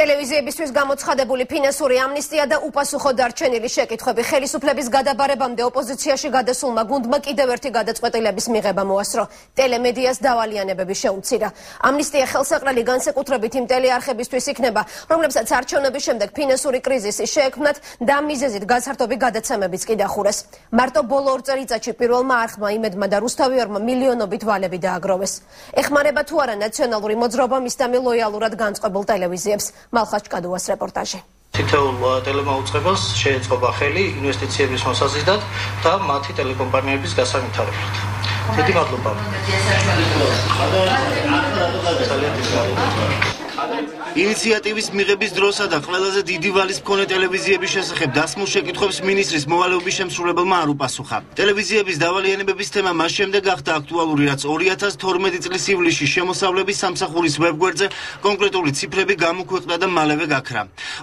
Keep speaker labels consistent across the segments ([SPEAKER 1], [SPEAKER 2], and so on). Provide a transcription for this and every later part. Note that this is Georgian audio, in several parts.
[SPEAKER 1] ტელევიზიებისთვის გამოცხადებული ფინანსური ამნისტია და უპასუხო დარჩენილი შეკითხვები ხელისუფლების გადაბარებამდე ოპოზიციაში გადასულმა გუნდმა კიდევ ერთი გადაწყვეტილების მიღება მოასწრო. ტელემედიას დავალიანებები შეუცირა. ამნისტია ხელსაყრელი განსაკუთრებით იმ ტელეარხებისთვის იქნება, რომლებსაც არჩევნების შემდეგ ფინანსური კრიზისი შეექმნათ და მიზეზით გასართობი გადაცემებიც კი დახურეს. მარტო ბოლო 2 წელიწადში პირველმა არხმა იმედმა და რუსთავიორმა მილიონობით ვალები დააგროვეს. ეხმარება თუ არა ნაციონალური მოძრაობა მისდამი ლოიალურად განწყობილ ტელევიზიებს. მალხაჭკადუას რეპორტაჟი.
[SPEAKER 2] თითოეულ ტელემაუწყებელს შეეწყობა ხელი ინვესტიციების მოსაზიდად და მათი ტელეკომპანიების გასანვითარებლად. დიდი მადლობა.
[SPEAKER 3] ინიციატივის მიღების დროსა და ყველაზე დიდი ვალის მქონე ტელევიზიების შესახებ დასმულ შეკითხვებს მინისტრის მოვალეობის შემსრულებელმა არ უპასუხა. ტელევიზიების დავალიანებების თემა მას შემდეგ გახდა აქტუალური, რაც 2012 წლის ივლისში შემოსავლების სამსახურის ვებგვერდზე კონკრეტული ციფრები გამოქვეყნდა და მალევე გაქრა.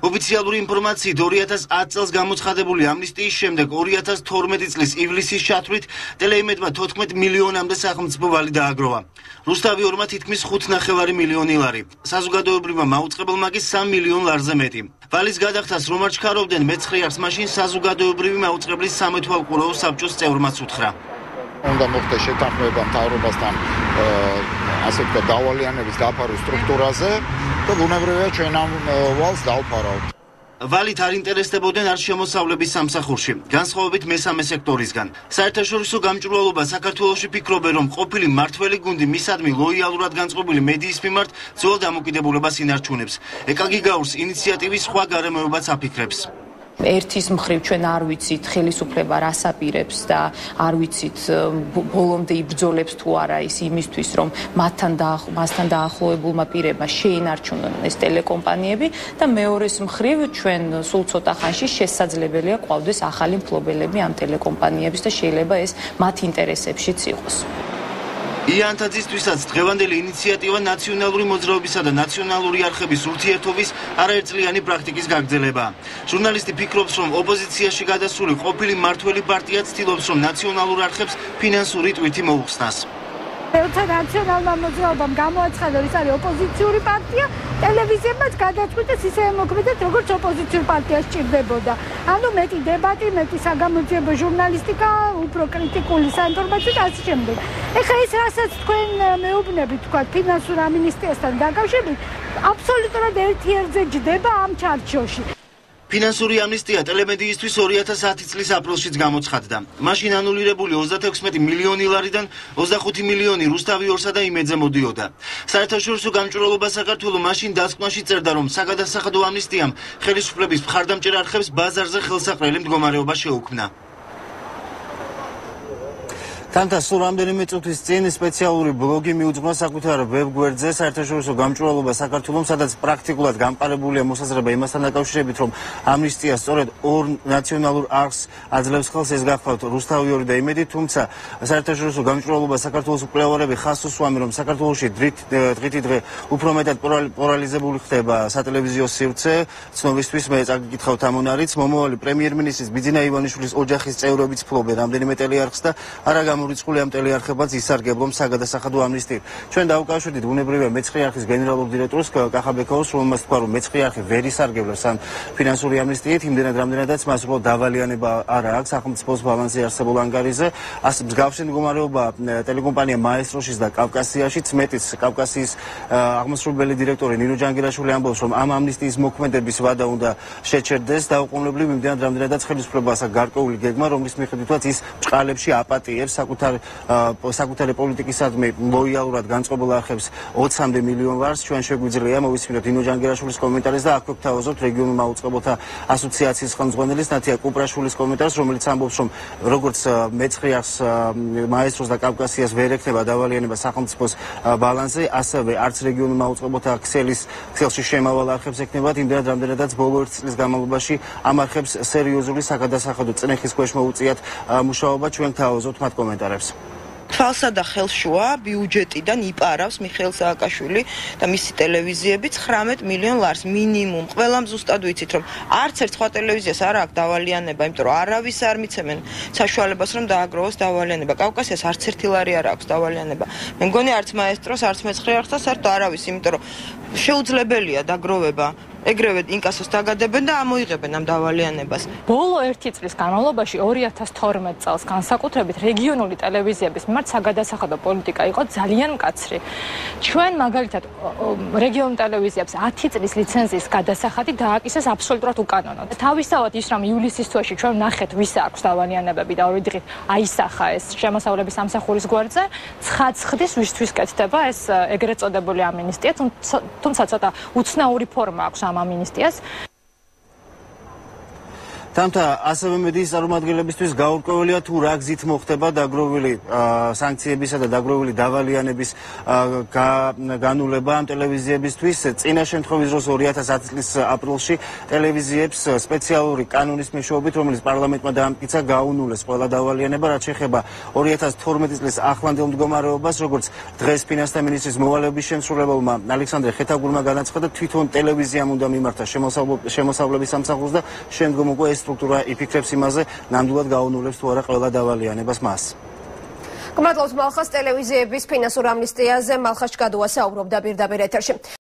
[SPEAKER 3] ოფიციალური ინფორმაციით 2010 წელს გამოცხადებული ამნისტიის შემდეგ 2012 წლის ივლისის ჩათვლით ტელეიმედმა 14 მილიონამდე სახელმწიფო ვალი დააგროვა. რუსთავიორმა თითქმის 5,5 მილიონი ლარი. საზოგადოებრივმა მაუწყებელმა კი 3 მილიონ ლარზე მეტი. ვალის გადახდას რომ არ ჩქარობდნენ მე-9 არხს, მაშინ საზოგადოებრივი მაუწყებლის სამეთვალყურეო საბჭოს წევრმაც უთხრა.
[SPEAKER 4] უნდა მოხდეს შეთანხმება მთავრობასთან ასე ვთქვათ დავალიანების დაფარვის სტრუქტურაზე და ბუნებრივია ჩვენ ამ ვალს დავფარავთ.
[SPEAKER 3] ვალით არ ინტერესდებოდნენ არ შემოსავლების სამსახურში, განსხვავებით მესამე სექტორისგან. საერთაშორისო გამჭვირვალობა საქართველოში ფიქრობენ, რომ ყოფილი მმართველი გუნდი მისადმი ლოიალურად განწყობილი მედიის მიმართ ძველ დამოკიდებულებას ინარჩუნებს. ეკაგი გაურს ინიციატივის სხვა გარემოებაც აფიქრებს.
[SPEAKER 5] ერთის მხრივ ჩვენ არ ვიცით ხელისუფლება რას აპირებს და არ ვიცით ბოლომდე იბრძოლებს თუ არა ის იმისთვის რომ მასთან დაახლოებულმა პირებმა შეინარჩუნონ ეს ტელეკომპანიები და მეორეს მხრივ ჩვენ სულ ცოტა ხანში შესაძლებელია ყავდეს ახალი მფლობელები ამ ტელეკომპანიების და შეიძლება ეს მათ ინტერესებშიც იყოს.
[SPEAKER 3] იანთაძისთვისაც დღევანდელი ინიციატივა ნაციონალური მოძრაობისა და ნაციონალური არხების ურთიერთობის არაერთწლიანი პრაქტიკის გაგრძელებაა. ჟურნალისტი ფიქრობს, რომ ოპოზიციაში გადასული ყოფილი მმართველი პარტია ცდილობს, რომ ნაციონალურ არხებს ფინანსური ტვირთი მოუხსნას.
[SPEAKER 6] როცა ნაციონალურმა მოძრაობამ გამოაცხადა, ის არის ოპოზიციური პარტია, ტელევიზიებმაც გადაწყვიტეს ისე ემოქმედეთ, როგორც ოპოზიციურ პარტიას სჭირდებოდა. ანუ მეტი დებატი, მეტი საგამოძიებო ჟურნალისტიკა, უფრო კრიტიკული საინფორმაციო და ასე შემდეგ. ეხლა ის რასაც თქვენ მეუბნებით, თქვა ფინანსურ ამნისტიასთან დაკავშირებით, აბსოლუტურად ერთიერთზე ჯდება ამ ჩარჩოში.
[SPEAKER 3] ფინანსური ამნისტია ტელემედიისთვის 2010 წლის აპრილშიც გამოცხადდა. მაშინ ანულირებული 36 მილიონი ლარიდან 25 მილიონი რუსთავიორსა და იმედზე მოდიოდა. საერთაშორისო გამჭვირვალობა საქართველოს მაშინ დასკვნაში წერდა, რომ საგადასახადო ამნისტიამ ხელისუფლების მხარდამჭერ არხებს ბაზარზე ხელსაყრელი მდგომარეობა შეუქმნა. თანთა სულ რამდენიმე წუთის წინ სპეციალური ბლოგი მიუძღვნა საკუთარ ვებგვერდზე საერთაშორისო გამჭვირვალობა საქართველოს, სადაც პრაქტიკულად გამყარებულია მოსაზრება იმასთან დაკავშირებით, რომ ამნისტია სწორედ ორ ნაციონალურ არხს აძლევს ხელს, ეს გახლავთ რუსთავიორი და იმედი, თუმცა საერთაშორისო გამჭვირვალობა საქართველოს მკვლევარები ხაზს უსვამენ, რომ საქართველოში დღითი დღე უფრო მეტად პოლარიზებული ხდება სატელევიზიო სივრცე. ცნობისთვის მე წაგიკითხავთ ამ უნარიც, მომავალი პრემიერ-მინისტრის ბიძინა ივანიშვილის ოჯახის წევრებიც ფლობენ რამდენიმე ტელეარხს და არა გამორიცხული ამ ტელეარხებაც ისარგებლონ საგადასახადო ამნისტიით. ჩვენ დავუკავშირდით ბუნებრივია მე-9 არხის გენერალურ დირექტორს კახაბეკაოს, რომელმაც თქვა, რომ მე-9 არხი ვერ ისარგებლებს ამ ფინანსური ამნისტიით, იმდენად რამდენადაც მას უბრალოდ დავალიანება არ აქვს სახელმწიფოს ბალანსზე არსებულ ანგარიზე. მსგავსი მდგომარეობა ტელეკომპანია მაესტროშიც და კავკასიაშიც, მეტიც კავკასიის აღმასრულებელი დირექტორი ნინო ჯანგირაშვილი ამბობს, რომ ამ ამნისტიის მოქმედების ვადა უნდა შეჩერდეს დაუყოვნებლივ იმდენად რამდენადაც ხელისუფლებას აქვს გარკვეული გეგმა, რომლის მიხედვითაც ის ბრწყალებში აპატიებს საკუთარი პოლიტიკისადმი ლოიალურად განწყობილ არხებს 20-მდე მილიონ ლარს. ჩვენ შეგვიძლია მოვისმინოთ ნინო ჯანგირაშვილის კომენტარს და აქ გვთავაზობთ რეგიონულ მაუწყებელთა ასოციაციის ხელმძღვანელის ნათია კუპრაშვილის კომენტარს, რომელიც ამბობს, რომ როგორც მე-9 არხს მაესტროს და კავკასიას ვერ ექნება დავალიანება სახელმწიფოს ბალანსზე, ასევე არც რეგიონულ მაუწყებელთა ქსელში შემავალ არხებს ექნებათ, იმდენად რამდენადაც ბოლო 1 წლის განმავლობაში ამ არხებს სერიოზული საგადასახადო წნეხის ქვეშ მოუწიათ მუშაობა. ჩვენ გთავაზობთ მათ კომენტარებს.
[SPEAKER 7] თვალსა და ხელშუა ბიუჯეტიდან იპარავს მიხეილ სააკაშვილი და მისი ტელევიზიები 19 მილიონ ლარს მინიმუმ. ყველამ ზუსტად ვიცით, რომ არც ერთ სხვა ტელევიზიას არ აქვს დავალიანება, იმიტომ რომ არავის არ მიცემენ საშუალებას, რომ დააგროვოს დავალიანება. კავკასიას არც ერთი ლარი არ აქვს დავალიანება. მე მგონი არც მაესტროს, არც მე-9 არხს საერთოდ არავის, იმიტომ რომ შეუძლებელია დაგროვება ეგრევე ინკასოს დაგადებენ და ამოიღებენ ამ დავალიანებას.
[SPEAKER 8] ბოლო 1 წლის განმავლობაში 2012 წელს განსაკუთრებით რეგიონული ტელევიზიების მიმართ საგადასახადო პოლიტიკა იყო ძალიან მკაცრი. ჩვენ მაგალითად რეგიონულ ტელევიზიებს 10 წლის ლიცენზიის გადასახადი დააკისეს აბსოლუტურად უკანონოდ. თავისთავად ის რომ ივლისის თვეში ჩვენ ნახეთ ვის აქვს დავალიანებები და ორი დღით აისახა ეს შემოსავლების სამსახურის გვერდზე, ცხადს ვისთვის კეთდება ეს ეგრეთ წოდებული ამინისტია, თუმცა ცოტა უცნაური ფორმა აქვს ამინისტიას.
[SPEAKER 3] თამთა ასევე მედიის წარმომადგენლებისთვის გაურკვეველია თუ რა გზით მოხდება დაგროვილი სანქციებისა და დაგროვილი დავალიანების განულება ამ ტელევიზიებისთვის. წინა შემთხვევის დროს 2010 წლის აპრილში ტელევიზიებს სპეციალური კანონის მეშვეობით, რომელიც პარლამენტმა დაამტკიცა, გაუნულეს ყველა დავალიანება, რაც შეეხება 2012 წლის ახლანდელ მდგომარეობას, როგორც დღეს ფინანსთა მინისტრის მოვალეობის შემსრულებელმა ალექსანდრე ხეთაგურმა განაცხადა, თვითონ ტელევიზიამ უნდა მიმართა შემოსავლების სამსახურს და შემდგომ უკვე ეს სტრუქტურა იფიქრებს იმაზე, ნამდვილად გაუნულებს თუ არა ყველა დავალიანებას მას.
[SPEAKER 1] გმადლობთ მალხას ტელევიზიების ფინანსურ ამნისტიაზე. მალხას ჩგადუა საუბრობდა პირდაპირ ეთერში.